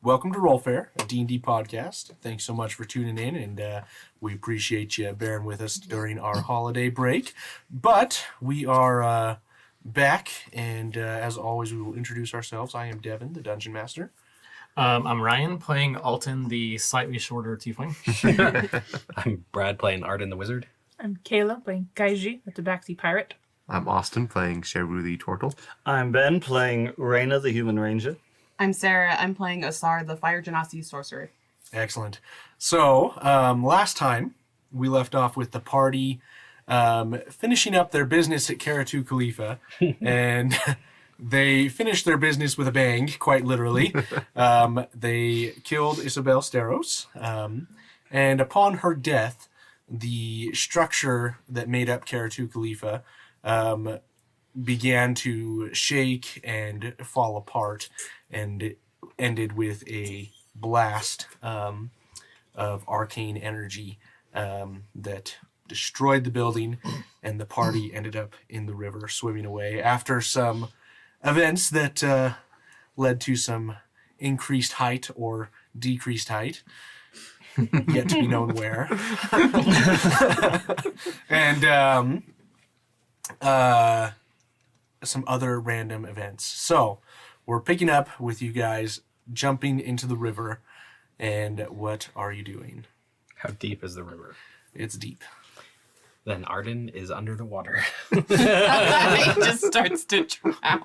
welcome to Roll Fair, a D&D podcast. Thanks so much for tuning in, and we appreciate you bearing with us during our holiday break. But we are back, and as always, we will introduce ourselves. I am Devin, the Dungeon Master. I'm Ryan, playing Alton, the slightly shorter tiefling. I'm Brad, playing Arden the Wizard. I'm Kayla, playing Kiejee, the Tabaxi Pirate. I'm Austin, playing Shadowy the Turtle. I'm Ben, playing Reyna, the Human Ranger. I'm Sarah. I'm playing Asar, the Fire Genasi Sorcerer. Excellent. So, last time, we left off with the party finishing up their business at Karatu Khalifa, and they finished their business with a bang, quite literally. They killed Isabel Steros, and upon her death, the structure that made up Karatu Khalifa began to shake and fall apart, and it ended with a blast of arcane energy that destroyed the building, and the party ended up in the river swimming away after some events that led to some increased height or decreased height, yet to be known where. And some other random events. So we're picking up with you guys jumping into the river, and what are you doing? How deep is the river? It's deep. Then Arden is under the water. He just starts to drown.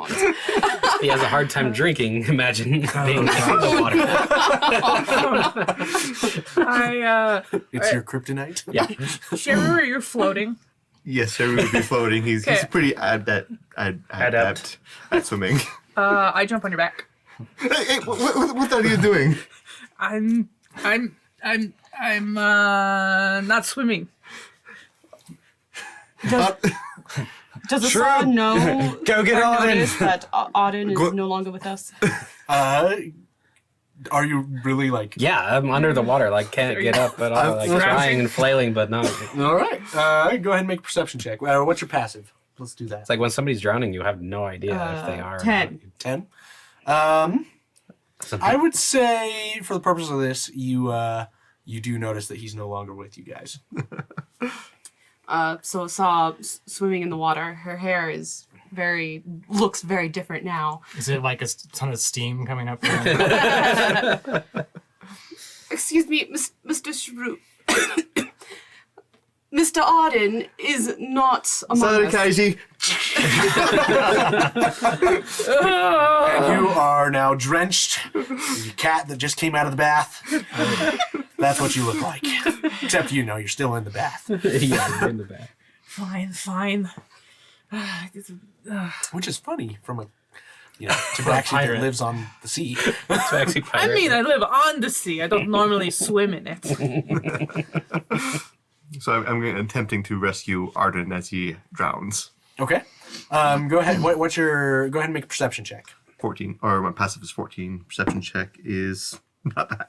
He has a hard time drinking. Imagine being in the water. It's your kryptonite? Yeah. Sherry, you're floating. Yes, Shadowy would be floating. He's pretty adept at swimming. I jump on your back. Hey, what are you doing? I'm not swimming. Does Asar know Go get or Auden. notice that Auden is no longer with us? Are you really like... Yeah, I'm under the water. Like, can't get up at all. Like, trying and flailing, but not. All right. Go ahead and make a perception check. What's your passive? Let's do that. It's like when somebody's drowning, you have no idea if they are. 10. 10. I would say, for the purpose of this, you do notice that he's no longer with you guys. So Asar swimming in the water. Her hair looks very different now. Is it like a ton of steam coming up from it? Excuse me, Mr. Shrew. Mr. Auden is not among Sorry, us. Kiejee. And you are now drenched. You cat that just came out of the bath. That's what you look like. Except you're still in the bath. Yeah, you're in the back. Fine. Which is funny from a tabaxi that lives on the sea. It's actually pirate. I mean, I live on the sea. I don't normally swim in it. So I'm attempting to rescue Arden as he drowns. Okay. Go ahead. Go ahead and make a perception check. 14, or my passive is 14. Perception check is not bad.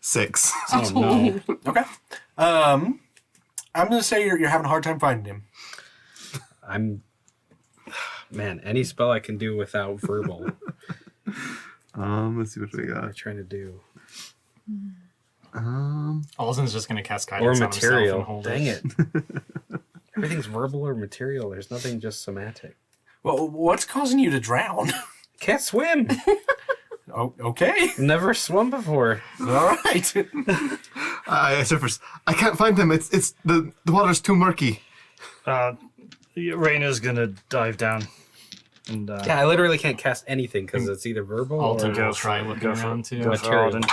6. Oh, no. Okay. I'm gonna say you're having a hard time finding him. Man, any spell I can do without verbal. Let's see what we I'm got. trying to do. Alton's just going to cast Or guidance on himself material. and hold Dang it. it. Everything's verbal or material. There's nothing just somatic. Well, what's causing you to drown? Can't swim. Oh, okay. Never swum before. All right. I surface. I can't find him. It's the water's too murky. Reyna's gonna dive down. And Yeah, I literally can't cast anything because it's either verbal Alton or go try looking around too. go for Material. Auden.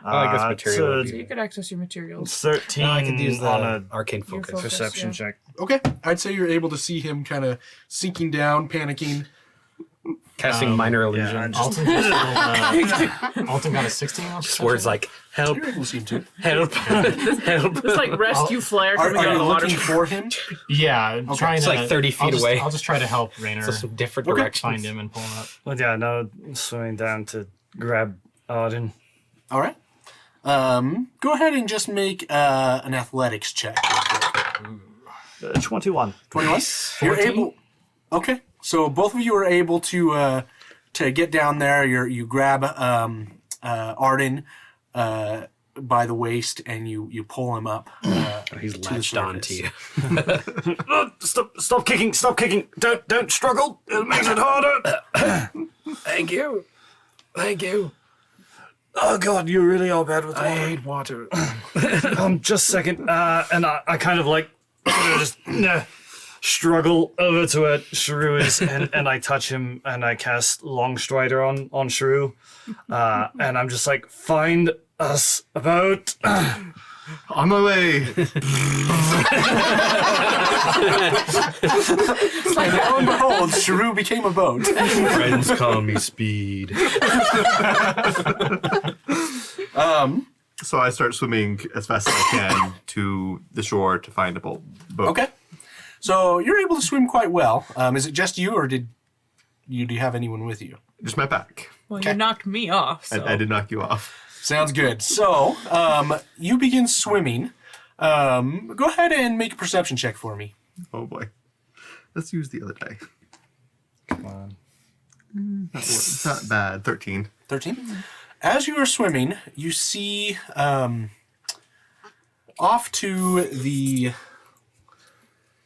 I like this material. it's So you could access your materials. 13 I could use on the a arcane focus. focus. perception yeah. check. Okay. I'd say you're able to see him kind of sinking down, panicking. Casting minor illusion. Yeah, Alton, Alton got a 16 on Just words like help, You're able to see him too. help, help. It's like rescue flare Are coming out of you the water. looking for him? Yeah, trying It's to, like 30 feet away. I'll just try to help Rayner So some different Okay. directions. find him and pull him up. Well, yeah, now swimming down to grab Auden. All right. Go ahead and just make an athletics check. 21. 21. You're able. Okay, so both of you are able to get down there. You grab Arden by the waist, and you pull him up. He's to the latched on to surface. Stop! Stop kicking! Stop kicking! Don't struggle. It makes it harder. Thank you. Thank you. Oh God, you really are bad with water. I hate water. Just a second. And I kind of like just struggle over to where Shrew is, and I touch him, and I cast Long Strider on Shrew, and I'm just like, find us a boat. On my way. And lo and behold, Shrew became a boat. Friends call me Speed. So I start swimming as fast as I can to the shore to find a boat. Okay. So you're able to swim quite well. Is it just you, or do you have anyone with you? Just my back. Well, Okay. you knocked me off. So. I did knock you off. Sounds good. So you begin swimming. Go ahead and make a perception check for me. Oh boy. Let's use the other die. Come on. It's not bad. 13. 13. As you are swimming, you see off to the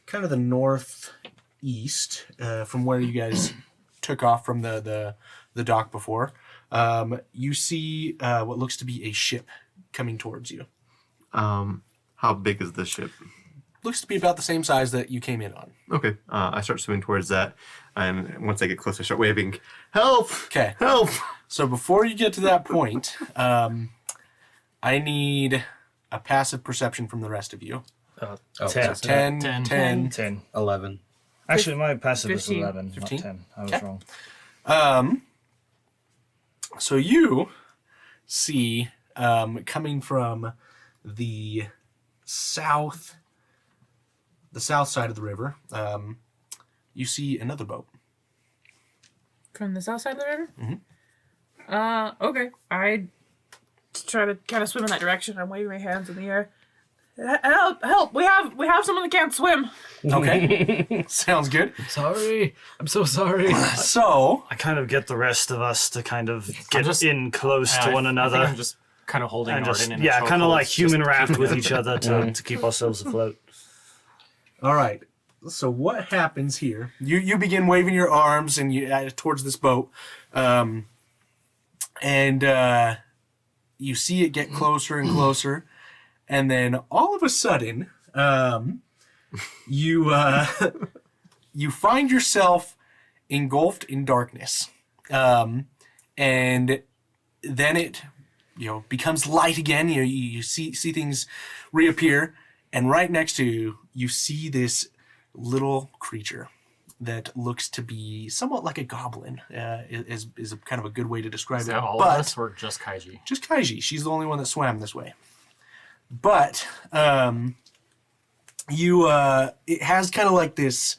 kind of the northeast from where you guys took off from the dock before. You see what looks to be a ship coming towards you. How big is this ship? Looks to be about the same size that you came in on. Okay. I start swimming towards that, and once I get close, I start waving, "Help! Okay. Help!" So before you get to that point, I need a passive perception from the rest of you. 10. 10, 10. 10. 10. 11. Actually, my passive is 15. 11, 15? not 10. I was Okay. wrong. So you see coming from the south side of the river, you see another boat. From the south side of the river? Okay. I try to kind of swim in that direction. I'm waving my hands in the air. Help! Help! We have someone that can't swim. Okay. Sounds good. Sorry. I'm so sorry. So, I kind of get the rest of us to kind of get just- in close to one I another. think I'm just kind of holding And Arden just, in yeah, a kind of chokehold, like human just raft keeping with it- each other to keep ourselves afloat. all right. So what happens here? You begin waving your arms and you towards this boat, and you see it get closer and closer, and then all of a sudden, you you find yourself engulfed in darkness, and then it becomes light again. You see things reappear, and right next to you, you see this little creature that looks to be somewhat like a goblin. Is a kind of a good way to describe Is it. that all But of us or just Kiejee? just Kiejee. She's the only one that swam this way. But it has kind of like this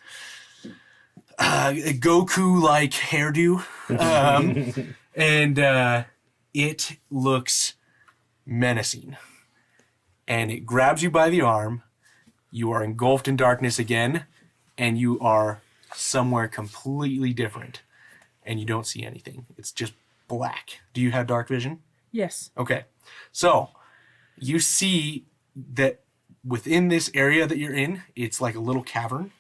Goku-like hairdo, and it looks menacing. And it grabs you by the arm. You are engulfed in darkness again, and you are somewhere completely different, and you don't see anything. It's just black. Do you have dark vision? Yes. Okay. So you see that within this area that you're in, it's like a little cavern.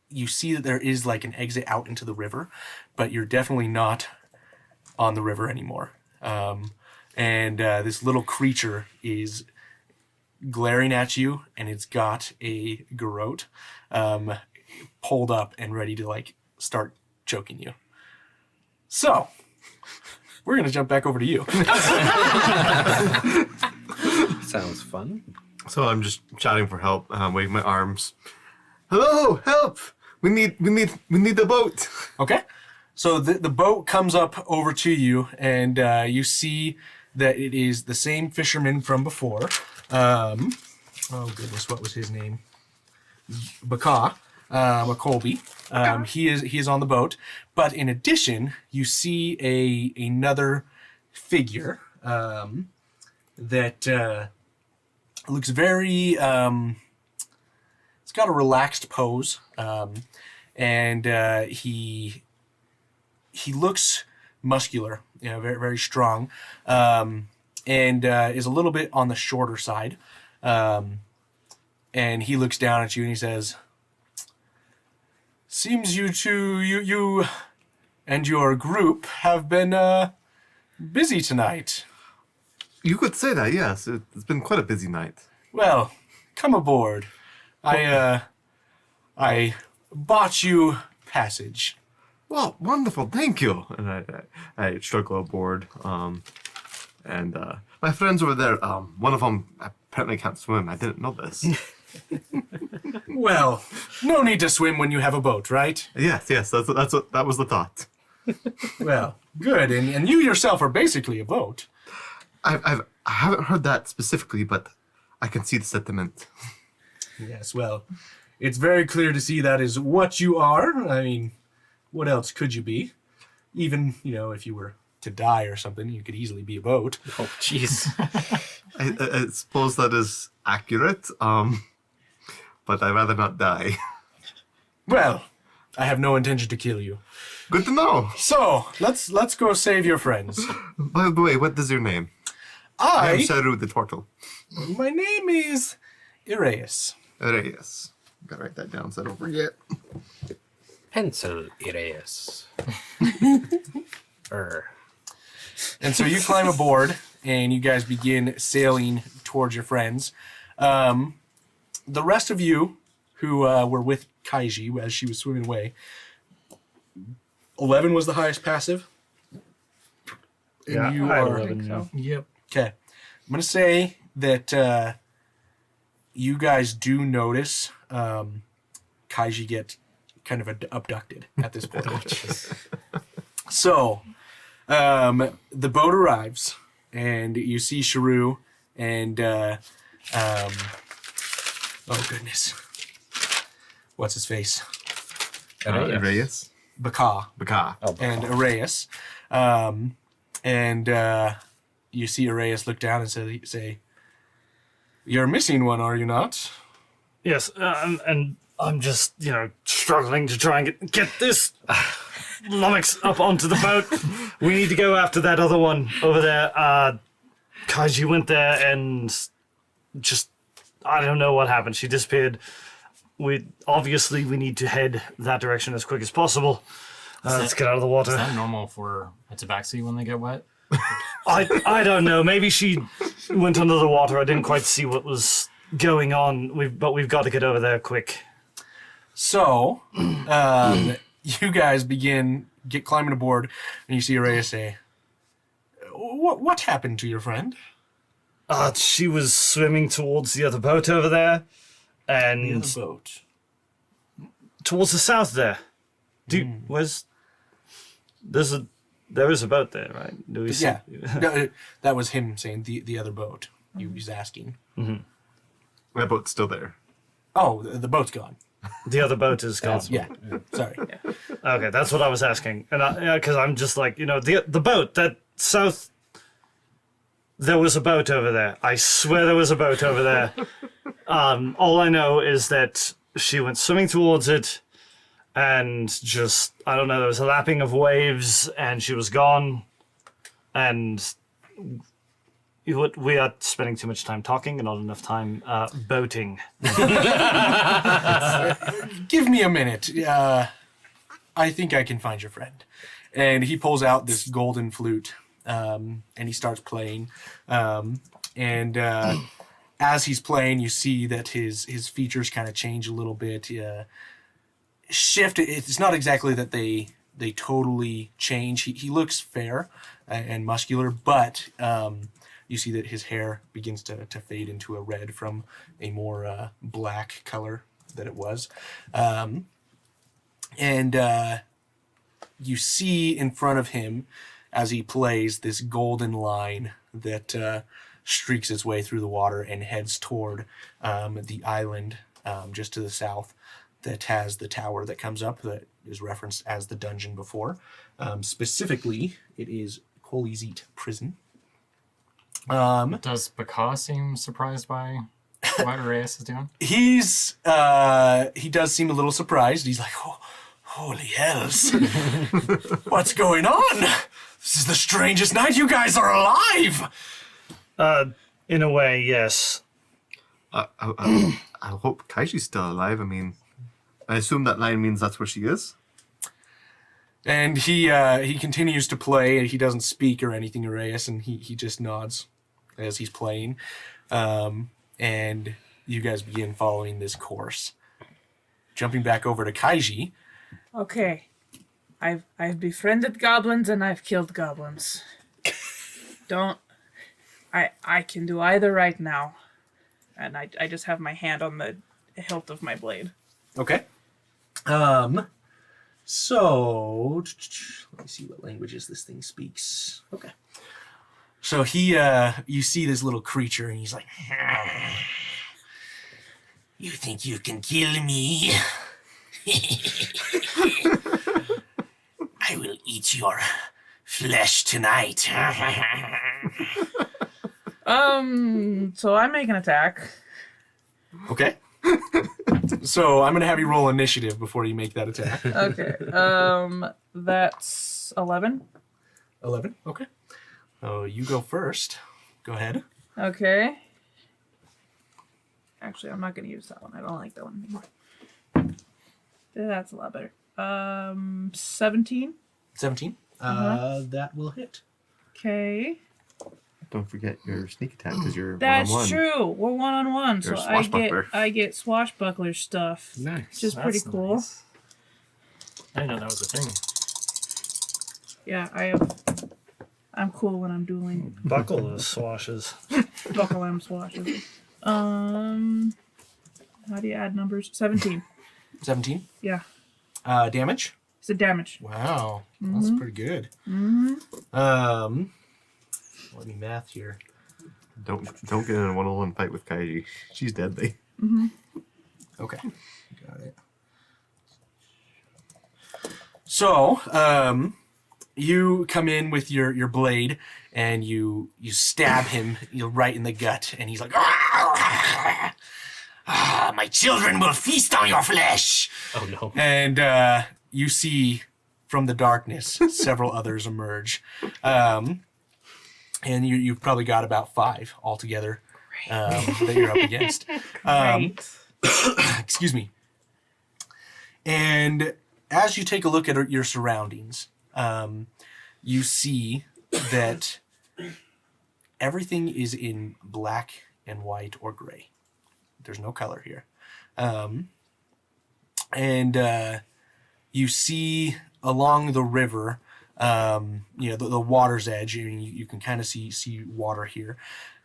You see that there is like an exit out into the river, but you're definitely not on the river anymore. This little creature is glaring at you, and it's got a garrote pulled up and ready to like start choking you. So we're gonna jump back over to you. Sounds fun. So I'm just shouting for help, waving my arms. Hello, help! We need the boat. Okay. So the boat comes up over to you, and you see that it is the same fisherman from before. Oh goodness, what was his name? Baka, Colby. He is on the boat, but in addition, you see another figure that looks very. It's got a relaxed pose, and he looks muscular, very very strong, and is a little bit on the shorter side. And he looks down at you and he says, "Seems you and your group have been busy tonight. You could say that, yes. It's been quite a busy night. Well, come aboard. I bought you passage." Well, wonderful, thank you. And I struggle aboard. And my friends over there, one of them apparently can't swim. I didn't know this. Well, no need to swim when you have a boat, right? Yes, that was the thought. Well, good. And you yourself are basically a boat. I haven't heard that specifically, but I can see the sentiment. Yes, well, it's very clear to see that is what you are. I mean, what else could you be? Even, if you were to die or something, you could easily be a boat. Oh, jeez. I suppose that is accurate, but I'd rather not die. Well, I have no intention to kill you. Good to know. So, let's go save your friends. By the way, what is your name? I am Saru the turtle. My name is Ireus. Reyes. Gotta write that down so I don't forget. Pencil Ireus. And so you climb aboard, and you guys begin sailing towards your friends. The rest of you who were with Kiejee as she was swimming away, 11 was the highest passive. And Yeah, you I had are 11, yeah. Yep. okay. I'm gonna say that you guys do notice Kiejee get kind of abducted at this point. So the boat arrives, and you see Sharu and oh goodness, what's his face? Reyes? Baka. Baka. And Ireus. And you see Ireus look down and say, "You're missing one, are you not?" Yes, and I'm just, struggling to try and get this lummox up onto the boat. We need to go after that other one over there. Kiejee went there and just, I don't know what happened. She disappeared. We need to head that direction as quick as possible. Let's get out of the water. Is that normal for a tabaxi when they get wet? I don't know. Maybe she went under the water. I didn't quite see what was going on. But we've got to get over there quick. So, you guys get climbing aboard, and you see Ireus say, "What happened to your friend?" She was swimming towards the other boat over there, and The other boat. towards the south there. There is a boat there, right? Do we see? Yeah, no, that was him saying the other boat. He was asking. My boat's still there. Oh, the boat's gone. The other boat is gone. Yeah, sorry. Okay, that's what I was asking, and because I'm just like, the boat that south. There was a boat over there. I swear there was a boat over there. All I know is that she went swimming towards it, and just, I don't know, there was a lapping of waves, and she was gone. And we are spending too much time talking and not enough time boating. Give me a minute. I think I can find your friend. And he pulls out this golden flute, and he starts playing. And as he's playing, you see that his features kind of change a little bit. Shift. It's not exactly that they totally change. He looks fair and muscular, but you see that his hair begins to fade into a red from a more black color that it was. And you see in front of him, as he plays, this golden line that streaks its way through the water and heads toward the island just to the south that has the tower that comes up that is referenced as the dungeon before. Specifically, it is Kiejee prison. Does Baka seem surprised by what Ireus is doing? He does seem a little surprised. He's like, Holy hells. What's going on? This is the strangest night. You guys are alive. In a way, yes. I hope Kaiji's still alive. I mean, I assume that line means that's where she is. And he continues to play, and he doesn't speak or anything, Arias, and he just nods as he's playing. And you guys begin following this course. Jumping back over to Kiejee. Okay. I've befriended goblins and I've killed goblins. I can do either right now. And I just have my hand on the hilt of my blade. Okay. So let me see what languages this thing speaks. Okay. So you see this little creature, and he's like, "You think you can kill me? I will eat your flesh tonight." So I make an attack. Okay. So I'm gonna have you roll initiative before you make that attack. Okay. That's 11. 11. Okay. Oh, you go first. Go ahead. Okay. Actually, I'm not gonna use that one. I don't like that one anymore. That's a lot better. 17. 17. That will hit. Okay. Don't forget your sneak attack because you're That's one-on-one. true. We're one-on-one, so You're a swashbuckler. I get swashbuckler stuff, Nice. which is pretty That's cool. nice. I didn't know that was a thing. Yeah, I'm cool when I'm dueling. Buckle those swashes. Buckle M swashes. How do you add numbers? 17. 17. Yeah, Damage. it's a damage. Wow, that's pretty good. Let me math here. Don't get in a one-on-one fight with Kiejee. She's deadly. Okay, got it. So, you come in with your blade and you stab him right in the gut, and he's like, my children will feast on your flesh. Oh no. And you see from the darkness several others emerge. And you've probably got about 5 altogether that you're up against. Right. Excuse me. And as you take a look at your surroundings, you see that everything is in black and white or gray. There's no color here. And you see along the river, the water's edge, and you can kind of see water here.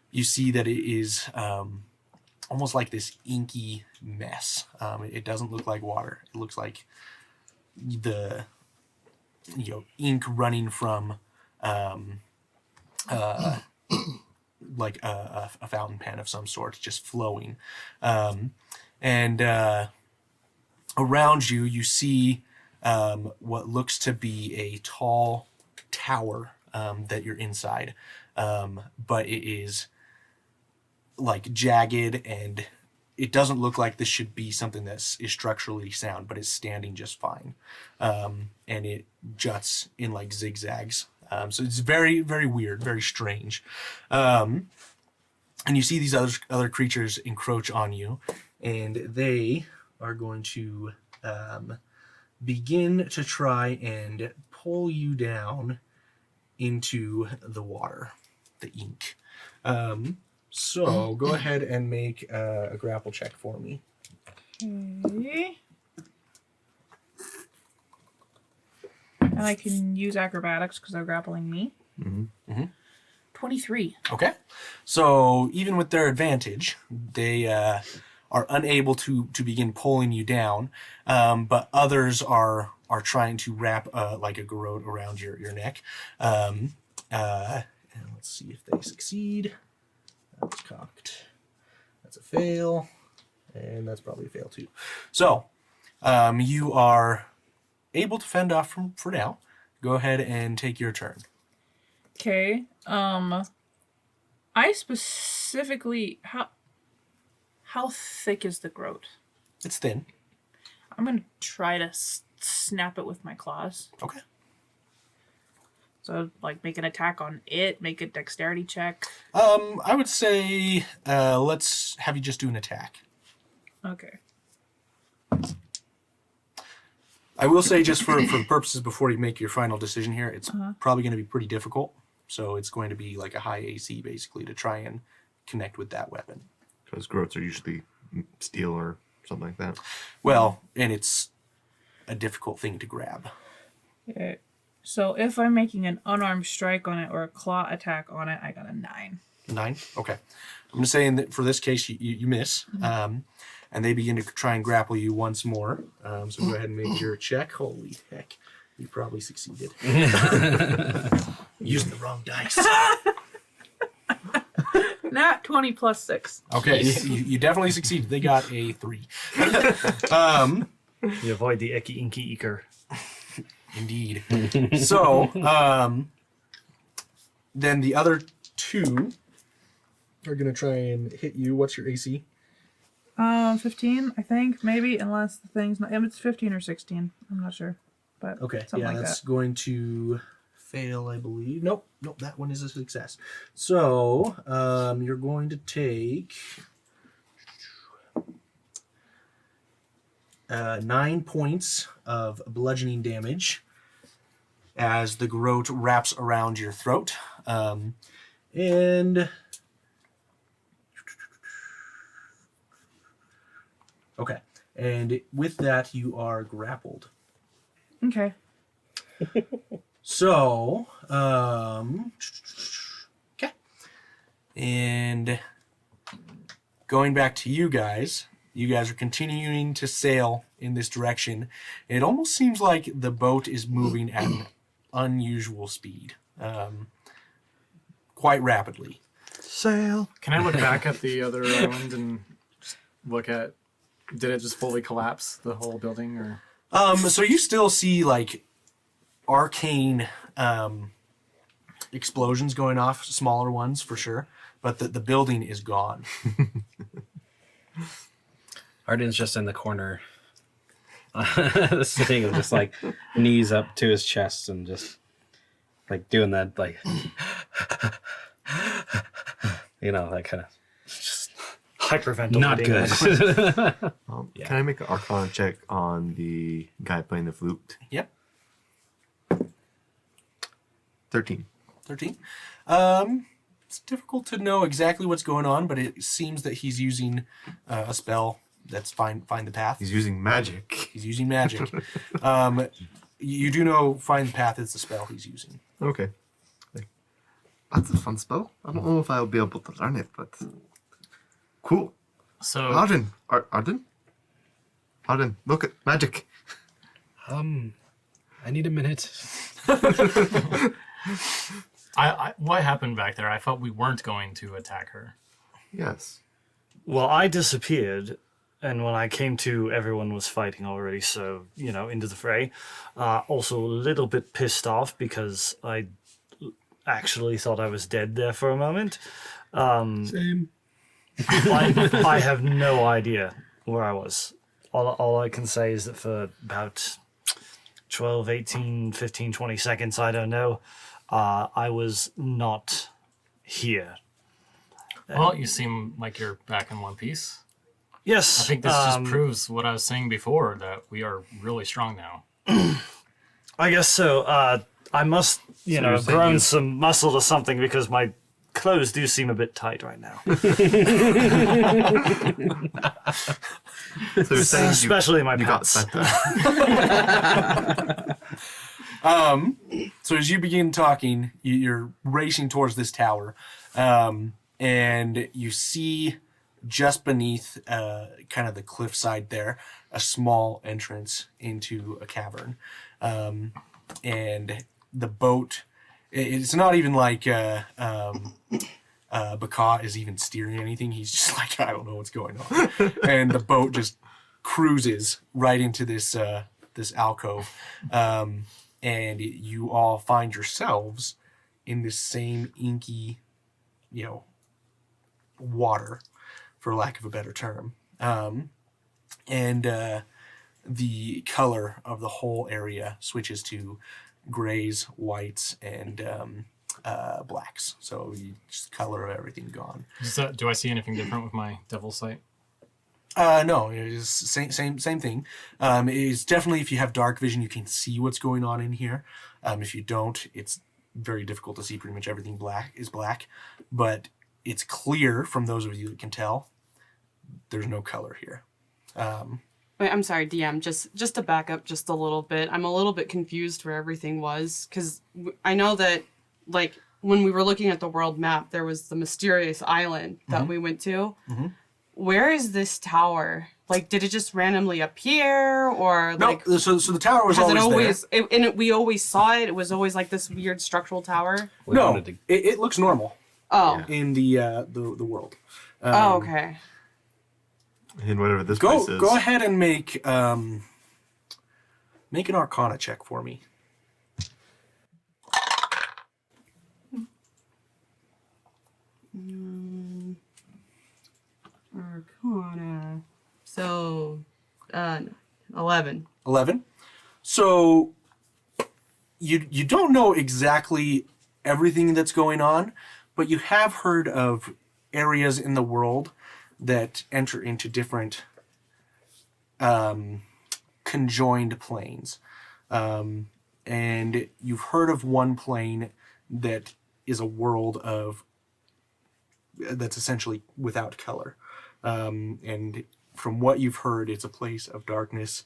You see that it is almost like this inky mess. It doesn't look like water. It looks like the ink running from like a fountain pen of some sort, just flowing. And around you see what looks to be a tall tower that you're inside, but it is like jagged, and it doesn't look like this should be something that is structurally sound, but it's standing just fine. And it juts in like zigzags. So it's very, very weird, very strange. And you see these other creatures encroach on you, and they are going to begin to try and pull you down into the water, the ink. So go ahead and make a grapple check for me. Okay. And I can use acrobatics because they're grappling me. 23. Okay. So even with their advantage, they are unable to begin pulling you down, but others are trying to wrap like a garrote around your neck. And let's see if they succeed. That's cocked. That's a fail. And that's probably a fail too. So you are able to fend off for now. Go ahead and take your turn. Okay. I specifically how thick is the groat? It's thin. I'm gonna try to snap it with my claws. Okay. So, like, make an attack on it, make a dexterity check. I would say let's have you just do an attack. Okay. I will say, just for the purposes before you make your final decision here, it's probably going to be pretty difficult. So it's going to be like a high AC, basically, to try and connect with that weapon. Because groats are usually steel or something like that. Well, and it's a difficult thing to grab. Okay. So if I'm making an unarmed strike on it or a claw attack on it, I got a 9. 9? Okay. I'm going to say that for this case, you miss. And they begin to try and grapple you once more. So go ahead and make your check. Holy heck. You probably succeeded. Using the wrong dice. Nat 20 plus 6. Okay, you definitely succeeded. They got a 3. You avoid the Icky, Inky, Ichor. Indeed. So, then the other 2 are going to try and hit you. What's your AC? 15, I think, maybe, unless the thing's not. It's 15 or 16. I'm not sure. But Okay, something like that's that. going to fail, I believe. Nope, that one is a success. So, you're going to take 9 points of bludgeoning damage as the groat wraps around your throat. And okay, and with that you are grappled. Okay. So, okay, and going back to you guys are continuing to sail in this direction. It almost seems like the boat is moving at an unusual speed, quite rapidly. Sail. Can I look back at the other island and just look at? Did it just fully collapse, the whole building, or? So you still see like arcane explosions going off, smaller ones for sure, but the building is gone. Arden's just in the corner, sitting and just like knees up to his chest and just like doing that, like, that kind of just Hyperventilating. not good. Can I make an Arcana check on the guy playing the flute? Yep. 13. 13. It's difficult to know exactly what's going on, but it seems that he's using a spell that's find the path. He's using magic. He's using magic. You do know find the path is the spell he's using. Okay. That's a fun spell. I don't know if I'll be able to learn it, but cool. So Arden, look at magic. I need a minute. what happened back there? I thought we weren't going to attack her. Yes. Well, I disappeared, and when I came to, everyone was fighting already, so, into the fray. Also a little bit pissed off because I actually thought I was dead there for a moment. Same. I have no idea where I was. All I can say is that for about 12, 18, 15, 20 seconds, I don't know, I was not here. Well, you seem like you're back in one piece. Yes. I think this just proves what I was saying before, that we are really strong now. I guess so. I must, you're have saying grown some muscle or something because my clothes do seem a bit tight right now. So you're saying Especially my you got pants. better. So as you begin talking, you're racing towards this tower, and you see just beneath kind of the cliffside there a small entrance into a cavern, and the boat. It's not even like Baka is even steering anything. He's just like, I don't know what's going on, and the boat just cruises right into this alcove. And you all find yourselves in this same inky, water, for lack of a better term. And the color of the whole area switches to grays, whites, and blacks. So just color of everything gone. Do I see anything different with my devil sight? No, it's same thing. It's definitely, if you have dark vision, you can see what's going on in here. If you don't, it's very difficult to see. Pretty much everything is black, but it's clear from those of you that can tell. There's no color here. Wait, I'm sorry, DM. Just to back up just a little bit, I'm a little bit confused where everything was, because I know that, like, when we were looking at the world map, there was the mysterious island that we went to. Mm-hmm. Where is this tower? Like, did it just randomly appear, or like? No, so the tower was always there. We always saw it. It was always like this weird structural tower. It looks normal. Oh. In the world. Oh, okay. In whatever this place is. Go ahead and make an Arcana check for me. Arcana. So, 11. 11. So you don't know exactly everything that's going on, but you have heard of areas in the world that enter into different conjoined planes. And you've heard of one plane that is a world that's essentially without color. And from what you've heard, it's a place of darkness,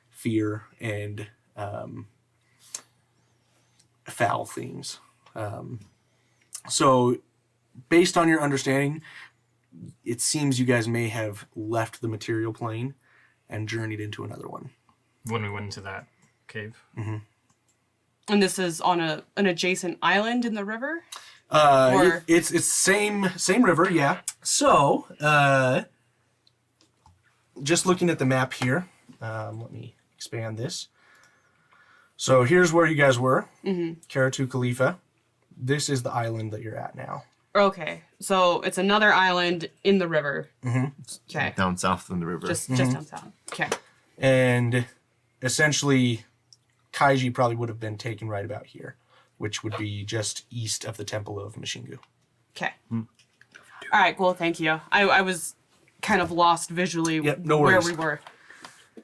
fear, and foul things. So based on your understanding, it seems you guys may have left the material plane and journeyed into another one. When we went into that cave. Mm-hmm. And this is on an adjacent island in the river? It's same river, yeah. So, just looking at the map here, let me expand this. So here's where you guys were, Karatu Khalifa. This is the island that you're at now. Okay, so it's another island in the river. Mm-hmm. Okay. Down south in the river. Just down south. Okay. And essentially, Kiejee probably would have been taken right about here, which would be just east of the Temple of Mishingu. Okay. All right, cool, thank you. I was kind of lost visually no where worries. we were.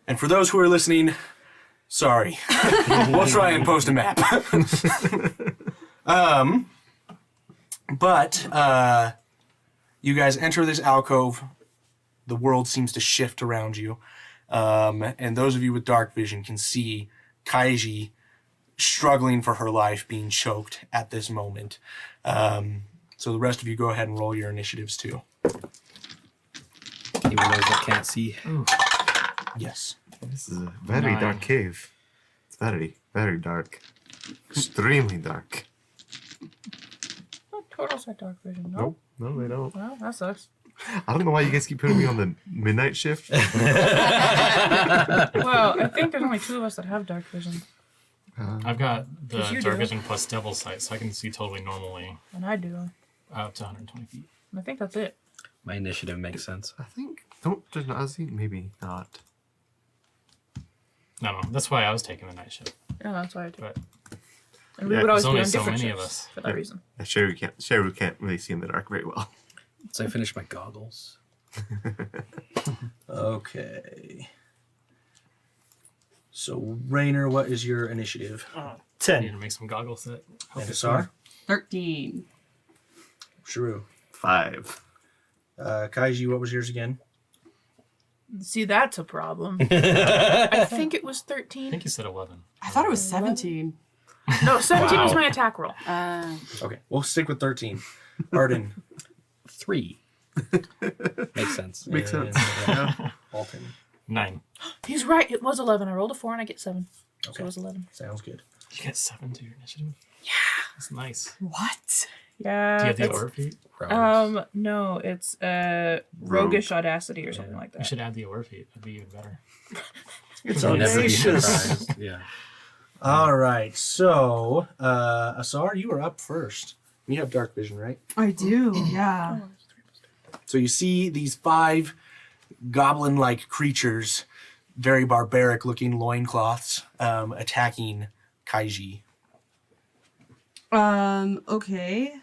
And for those who are listening, sorry. We'll try and post a map. But you guys enter this alcove. The world seems to shift around you. And those of you with dark vision can see Kiejee struggling for her life, being choked at this moment. So the rest of you go ahead and roll your initiatives too. Even those that can't see. Yes. This is a very dark cave. It's very, very dark. Extremely dark. Turtles have dark vision. No. No, they don't. Well, that sucks. I don't know why you guys keep putting me on the midnight shift. Well, I think there's only 2 of us that have dark vision, I've got the you dark do. vision plus devil sight, so I can see totally normally and I do. up to 120 feet. And I think that's it. My initiative makes sense. I think does Nazi maybe not. No, that's why I was taking the night shift. Yeah, that's why I do. But And we Yeah, would always there's be only on so different many of shifts us. for that reason. Sheru can't really see in the dark very well. So I finished my goggles. Okay. So, Rainer, what is your initiative? I need 10. to make some goggle set. And Asar? 13. Shrew. 5. Kiejee, what was yours again? See, that's a problem. I think it was I 13. think you said 11. I thought it was 17. No, 17 was Wow. my attack roll. Okay, we'll stick with 13. Arden. 3. Makes sense. Makes and, sense. Alton. 9. He's right. It was 11. I rolled a 4 and I get 7. So Okay. it was 11. Sounds good. You get 7 to your initiative? Yeah. That's nice. What? Yeah. Do you have the it's- aura feat? no, it's roguish audacity or something like You that. should add the aura feat. That'd be even better. It's You'll never be audacious. surprised. Yeah. All right, so, Asar, you are up first. You have dark vision, right? I do, yeah. So you see these 5 goblin-like creatures very barbaric-looking loincloths attacking Kiejee. Okay.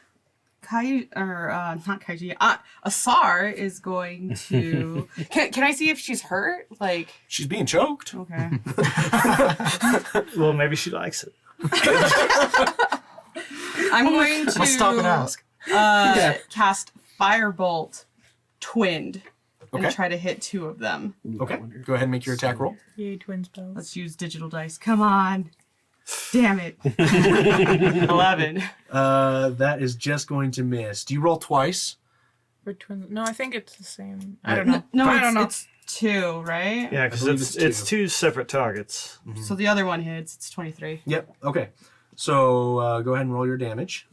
Not Kiejee. Asar is going to. Can I see if she's hurt? Like. She's being choked. Okay. Well, maybe she likes it. I'm going to. I'll stop and ask. Cast Firebolt Twinned Okay. and try to hit 2 of them. Okay. Go ahead and make your attack roll. Yay, twin spells. Let's use digital dice. Come on. Damn it. 11. That is just going to miss. Do you roll twice? For twins. No, I think it's the same. I don't know. No, I don't know. it's 2, right? Yeah, because believe it's it's two separate targets. So the other one hits. It's 23. Yep. Okay. So go ahead and roll your damage.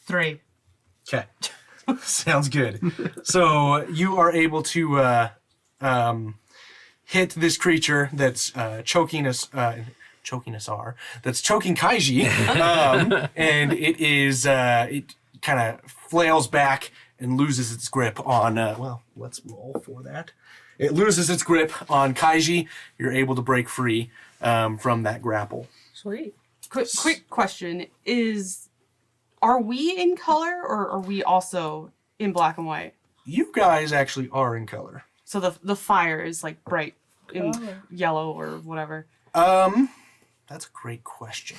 3. Okay. Sounds good. So you are able to hit this creature that's choking Asar, that's choking Kiejee, and it is it kind of flails back and loses its grip on. Well, let's roll for that. It loses its grip on Kiejee. You're able to break free from that grapple. Sweet. Quick question are we in color or are we also in black and white? You guys actually are in color. So the fire is like bright in yellow or whatever. That's a great question.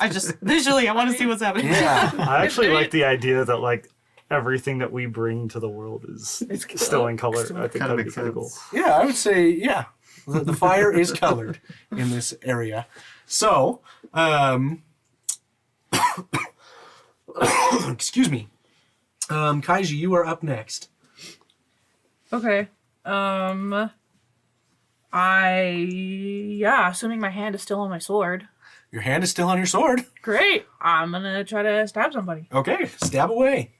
I just visually I want to see what's happening. Yeah. I actually like the idea that like everything that we bring to the world is still in color. I think Kind of that'd be makes pretty sense. cool. Yeah, I would say, yeah. The fire is colored in this area. So, excuse me. Kiejee, you are up next. Okay. Assuming my hand is still on my sword. Your hand is still on your sword. Great. I'm gonna try to stab somebody. Okay, stab away.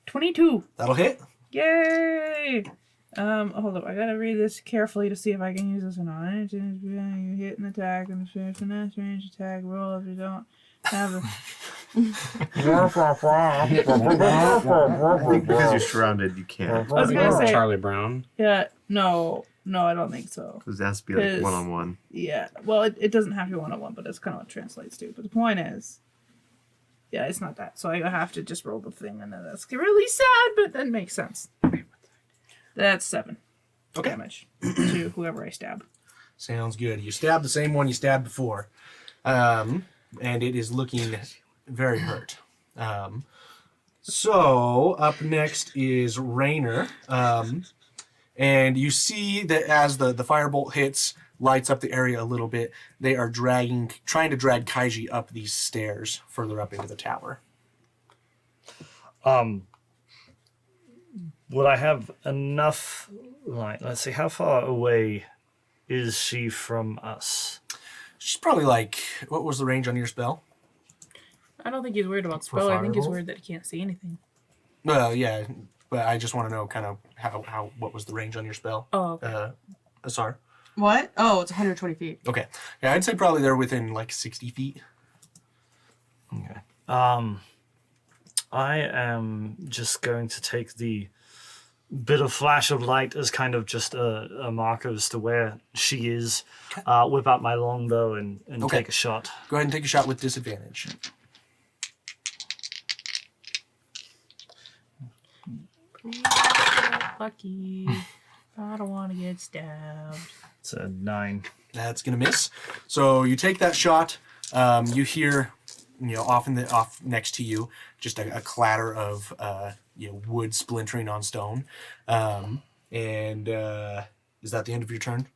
22. That'll hit. Yay! Hold up. I gotta read this carefully to see if I can use this or not. You hit an attack and the range attack roll if you don't have a. I think because you're surrounded, you can't. I was gonna say. Charlie Brown. Yeah. No, I don't think so. Because it has to be like 1-on-1. Yeah. Well, it doesn't have to be 1-on-1, but that's kind of what it translates to. But the point is, yeah, it's not that. So I have to just roll the thing, and then that's really sad, but that makes sense. That's 7 damage to whoever I stab. Sounds good. You stabbed the same one you stabbed before. And it is looking very hurt. So up next is Raynor. And you see that as the firebolt hits, lights up the area a little bit, they are trying to drag Kiejee up these stairs further up into the tower. Would I have enough light? Let's see, how far away is she from us? She's probably like, what was the range on your spell? I don't think he's worried about spell. I think he's worried that he can't see anything. Well, yeah, but I just want to know kind of what was the range on your spell? Oh, okay. Asar. What? Oh, it's 120 feet. Okay. Yeah, I'd say probably they're within like 60 feet. Okay. I am just going to take the bit of flash of light as kind of just a marker as to where she is. Whip out my longbow and take a shot. Go ahead and take a shot with disadvantage. Lucky. I don't want to get stabbed. It's a 9. That's gonna miss. So you take that shot. You hear, off next to you, just a clatter of wood splintering on stone. And is that the end of your turn?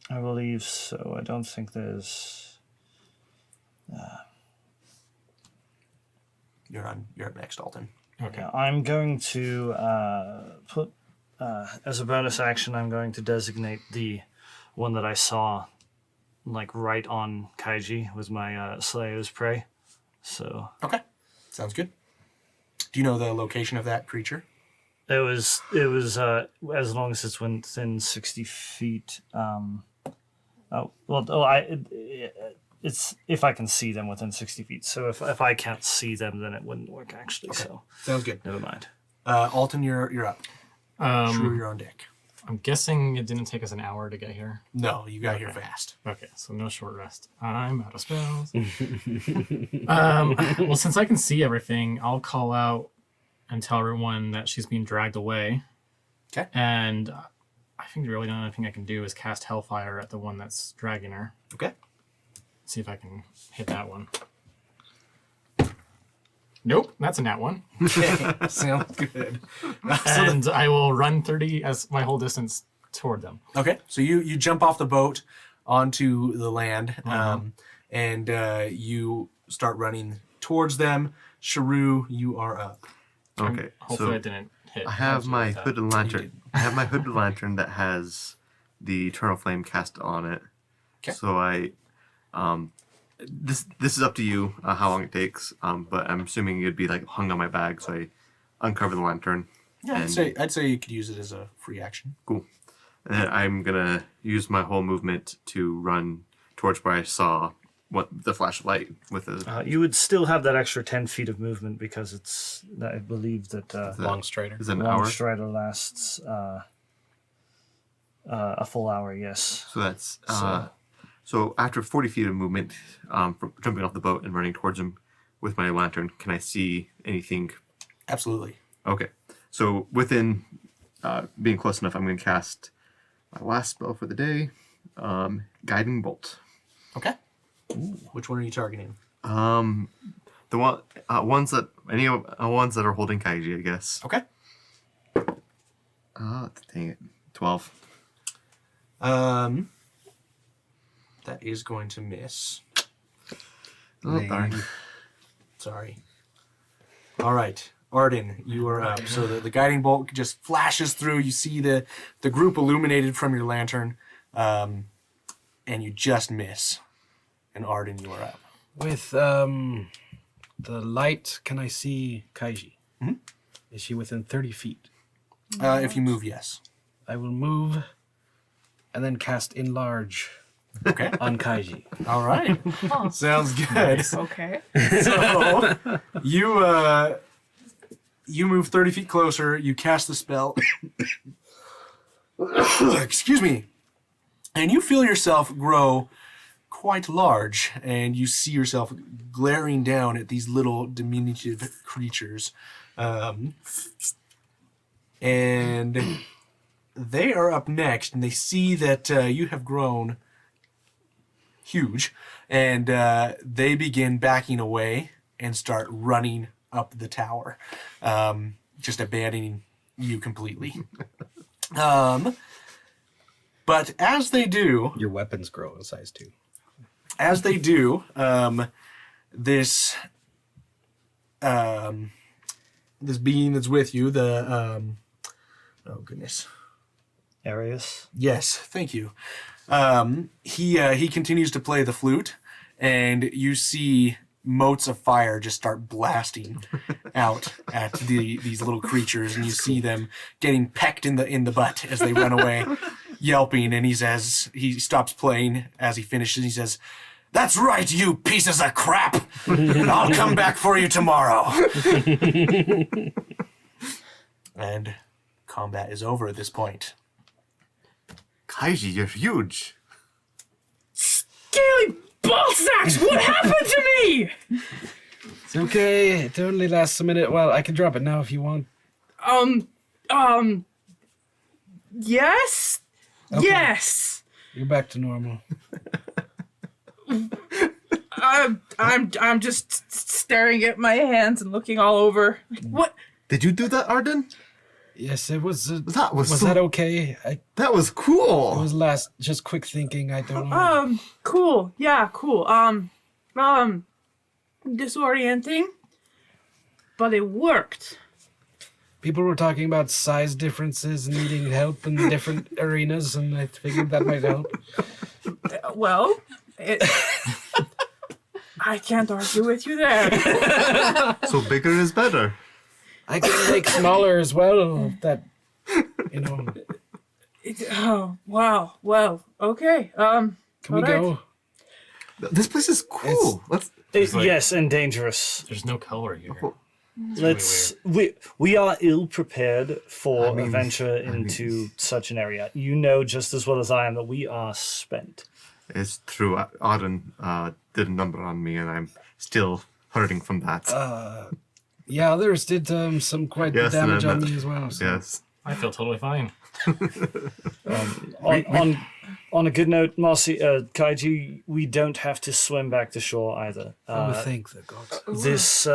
I believe so. I don't think there's. You're up next, Alton. Okay. I'm going to put as a bonus action. I'm going to designate the one that I saw, like right on Kiejee, was my Slayer's Prey. So. Okay, sounds good. Do you know the location of that creature? It was as long as it's within 60 feet. it's if I can see them within 60 feet. So if I can't see them, then it wouldn't work actually. Okay. So Sounds good. never mind. Alton, you're up. Shrew, you're on deck. I'm guessing it didn't take us an hour to get here. No, you got here fast. Okay, so no short rest. I'm out of spells. Well, since I can see everything, I'll call out and tell everyone that she's being dragged away. Okay. And I think really the only thing I can do is cast Hellfire at the one that's dragging her. Okay. See if I can hit that one. Nope, that's a nat one. Okay, sounds good. And I will run 30 as my whole distance toward them. Okay, so you jump off the boat onto the land, and you start running towards them. Shrew, you are up. Okay, Hopefully so I didn't hit. I have my hooded You lantern. did. I have my hooded lantern that has the eternal flame cast on it. Okay. So I, this is up to you how long it takes. But I'm assuming it'd be like hung on my bag, so I uncover the lantern. Yeah, and, I'd say you could use it as a free action. Cool. And then I'm gonna use my whole movement to run towards where I saw what the flashlight with the You would still have that extra 10 feet of movement because it's. I believe that Long strider. is it an Long hour. Strider lasts a full hour. Yes. So that's so after 40 feet of movement, from jumping off the boat and running towards him with my lantern, can I see anything? Absolutely. Okay. So within being close enough, I'm going to cast my last spell for the day, Guiding Bolt. Okay. Which one are you targeting? The ones that ones that are holding Kiejee, I guess. Okay. Dang it, 12. That is going to miss. Oh, darn. Sorry. All right, Arden, you are up. So the guiding bolt just flashes through. You see the group illuminated from your lantern, and you just miss. And Arden, you are up. With the light, can I see Kiejee? Mm-hmm. Is she within 30 feet? If you move, yes. I will move and then cast Enlarge Okay. on Kiejee. All right. Sounds good. Okay. So you move 30 feet closer. You cast the spell. Excuse me. And you feel yourself grow quite large, and you see yourself glaring down at these little diminutive creatures. And they are up next, and they see that you have grown huge, and they begin backing away and start running up the tower, just abandoning you completely. But as they do, Your weapons grow in size too. as they do, this this being that's with you, the oh goodness, Arius. yes, thank you. He continues to play the flute, and you see motes of fire just start blasting out at these little creatures, and you see them getting pecked in the butt as they run away, yelping. And he stops playing as he finishes. He says, "That's right, you pieces of crap! I'll come back for you tomorrow." And combat is over at this point. Kiejee, you're huge. Scaly ballsacks! What happened to me? It's okay. It only lasts a minute. Well, I can drop it now if you want. Yes? Okay. Yes! You're back to normal. I'm just staring at my hands and looking all over. Like, what? Did you do that, Arden? Yes, it was. That was Was so- that okay? That was It cool. was just quick thinking. I don't know. Cool. Yeah, cool. Disorienting. But it worked. People were talking about size differences and needing help in the different arenas, and I figured that might help. Well, I can't argue with you there. So bigger is better. I can make smaller as well. That, you know. Oh, wow. Well, okay. Can we All right. go? This place is cool. Let's. like- Yes, and dangerous. There's no color here. We are ill prepared for I mean- a venture I mean- into such an area. You know just as well as I am that we are spent. It's true. Auden did a number on me, and I'm still hurting from that. Yeah, others did some quite Yes, and damage on then- me as well. So. Yes. I feel totally fine. On a good note, Marcy, Kiejee, we don't have to swim back to shore either. Oh, thank the gods. This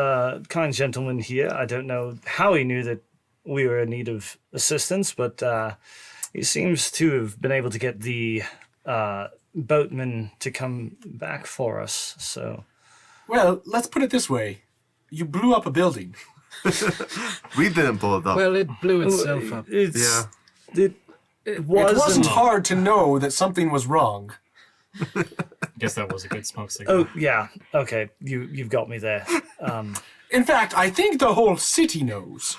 kind gentleman here, I don't know how he knew that we were in need of assistance, but he seems to have been able to get the boatman to come back for us. So Well, let's put it this way. You blew up a building. We didn't blow it up. Well, it blew itself up. it's yeah. it It wasn't. wasn't hard to know that something was wrong. Guess that was a good smoke signal. Oh yeah, okay, you've got me there. In fact, I think the whole city knows.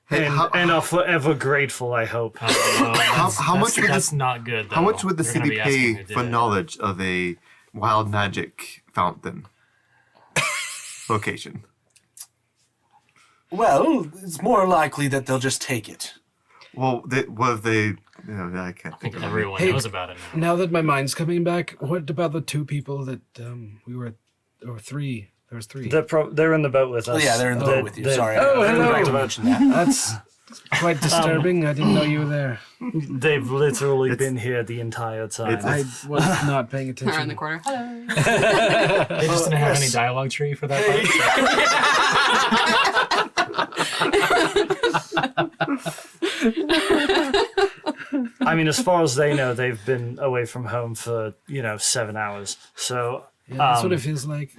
Hey, And are forever grateful, I hope. how much would that's this? not good. Though. How much would the You're gonna city be asking pay who did for it. knowledge of a wild magic fountain location? Well, it's more likely that they'll just take it. Well, what if they? I can't I think think of everyone Hey, knows about it now. Now that my mind's coming back, what about the two people that we were, or three? There was three. They're in the boat with us. Oh, yeah, they're in the boat with you. Sorry. Oh, I hello. forgot to mention that. That's quite disturbing. I didn't know you were there. They've literally been here the entire time. I was not paying attention. Around the corner. Hello. They just didn't have any dialogue tree for that I mean, as far as they know, they've been away from home for 7 hours. So Yeah, that's what it feels like.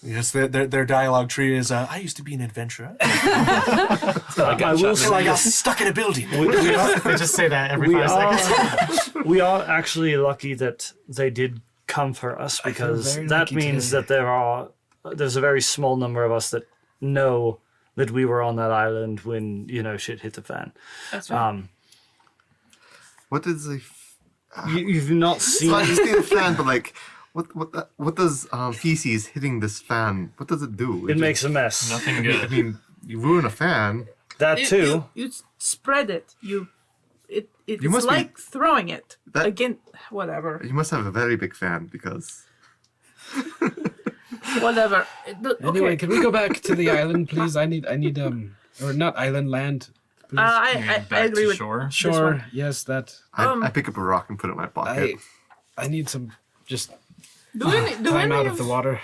Yes, their dialogue tree is, I used to be an adventurer. I will So I say got stuck in a building. They just say that every 5 seconds. we are actually lucky that they did come for us, because very that lucky means today. that there's a very small number of us that know that we were on that island when shit hit the fan. That's right. What is a? You've not seen. I just need a fan, but like, what does feces hitting this fan? What does it do? It makes a mess. Nothing I good. mean, you ruin a fan. That You- too. You spread it. It's You must be- like throwing it That- again. Whatever. You must have a very big fan because. Whatever. Anyway, Okay. can we go back to the island, please? I need or not island, land. Please. I Back agree to with shore. Sure. Yes, that. I pick up a rock and put it in my pocket. I need some just Do any time out of the water.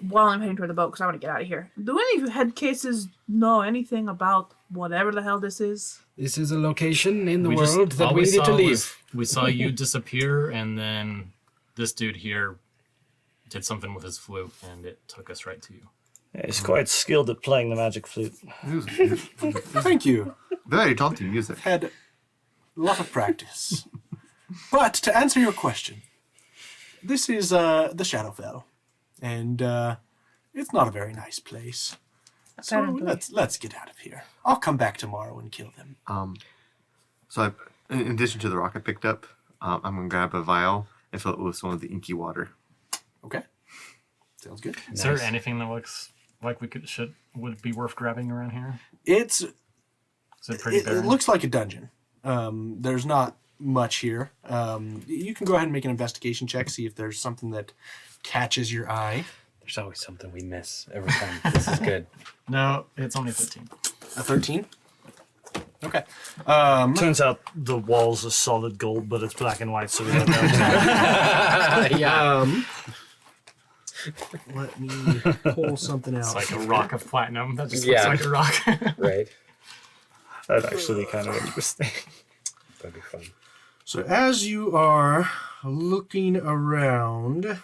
while I'm heading toward the boat because I want to get out of here. Do any of you head cases know anything about whatever the hell this is? This is a location in the We just- world that all we need to saw leave. was- we saw you disappear, and then this dude here did something with his flute, and it took us right to you. Yeah, he's quite skilled at playing the magic flute. Thank you. Very daunting music. Had a lot of practice. But to answer your question, this is the Shadowfell, and it's not a very nice place. So Apparently. let's get out of here. I'll come back tomorrow and kill them. So, in addition to the rock I picked up, I'm gonna grab a vial and fill it with some of the inky water. Okay, sounds good. Is there anything that looks like would be worth grabbing around here? It's Is it pretty it barren? looks like a dungeon. There's not much here. You can go ahead and make an investigation check, see if there's something that catches your eye. There's always something we miss every time. This is good. No, it's only 15. A 13. Okay. Turns out the walls are solid gold, but it's black and white, so we don't know. Yeah. Let me pull something out. It's like a rock of platinum that just Yeah. looks like a rock. Right. That'd actually be kind of interesting. That'd be fun. So as you are looking around,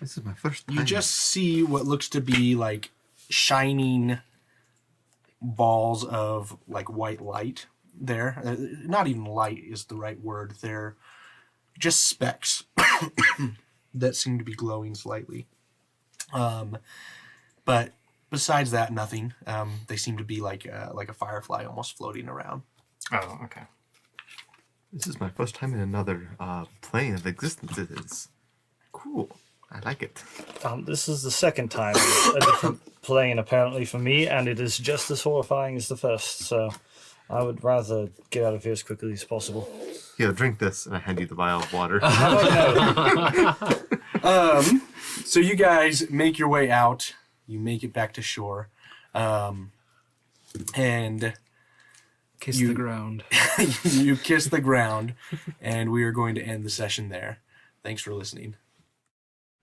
This is my first time. you just see what looks to be like shining balls of like white light there. Not even light is the right word. They're just specks that seem to be glowing slightly. But besides that, nothing. They seem to be like a firefly almost floating around. Oh, okay. This is my first time in another plane of existence. It is cool. I like it. This is the second time a different plane apparently for me, and it is just as horrifying as the first. So I would rather get out of here as quickly as possible. Here, drink this, and I hand you the vial of water. So you guys make your way out. You make it back to shore, and Kiss the ground. you kiss the ground, and we are going to end the session there. Thanks for listening.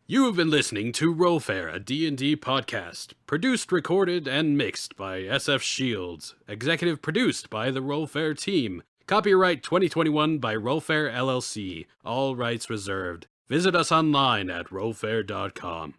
You have been listening to Rollfair, a D&D podcast, produced, recorded, and mixed by SF Shields, executive produced by the Rollfair team. Copyright 2021 by Rollfair LLC, all rights reserved. Visit us online at rollfair.com.